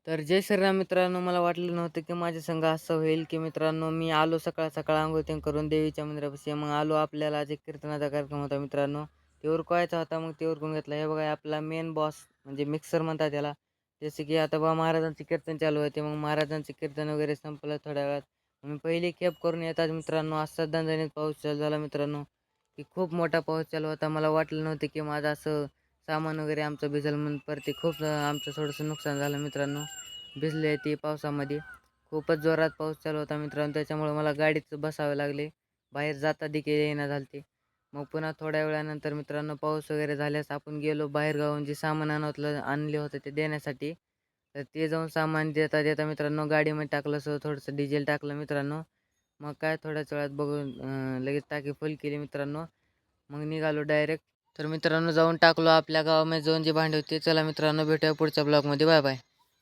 तर जय श्रीराम मित्रांनो, मला वाटलं नव्हतं की माझ्या संग असं होईल, की मित्रांनो मी आलो सकाळ-सकाळ अंघोळ तेन करून देवीच्या मंदिरापाशी. मग आलो आपल्याला आज एक कीर्तनाचा कार्यक्रम होता मित्रांनो. ते उरकवायचा होता, मग ते उरकून घेतला. हे बघा आपला मेन बॉस म्हणजे मिक्सर म्हणतात त्याला. जसे की आता बा महाराजांचे कीर्तन चालू होते. मग महाराजांचे कीर्तन वगैरे संपलं थोड्या वेळात. मी पहिली खेप करून येताच मित्रांनो असा दणदणीत पाऊस चालू झाला मित्रांनो, की खूप मोठा पाऊस चालू होता. मला वाटलं नव्हतं की माझं असं सामान वगैरे आमचं भिजल म्हणून परत खूप आमचं थोडंसं नुकसान झालं मित्रांनो. भिजले ते पावसामध्ये. खूपच जोरात पाऊस चालू होता मित्रांनो. त्याच्यामुळे मला गाडीत बसावे लागले. बाहेर जाता देखील येईना झालते. मग पुन्हा थोड्या वेळानंतर मित्रांनो पाऊस वगैरे झाल्यास आपण गेलो बाहेरगावाहून जे सामान आणले होते ते देण्यासाठी. तर ते जाऊन सामान देता-देता मित्रांनो गाडीमध्ये टाकलं थोडंसं डिझेल टाकलं मित्रांनो. मग काय थोड्याच वेळात बघून लगेच टाकी फुल केली मित्रांनो. मग निघालो डायरेक्ट. तर मित्रांनो जाऊन टाकलो आपल्या गावामध्ये जाऊन जे भांडे होते. चला मित्रांनो भेटूया पुढच्या ब्लॉगमध्ये. Bye bye.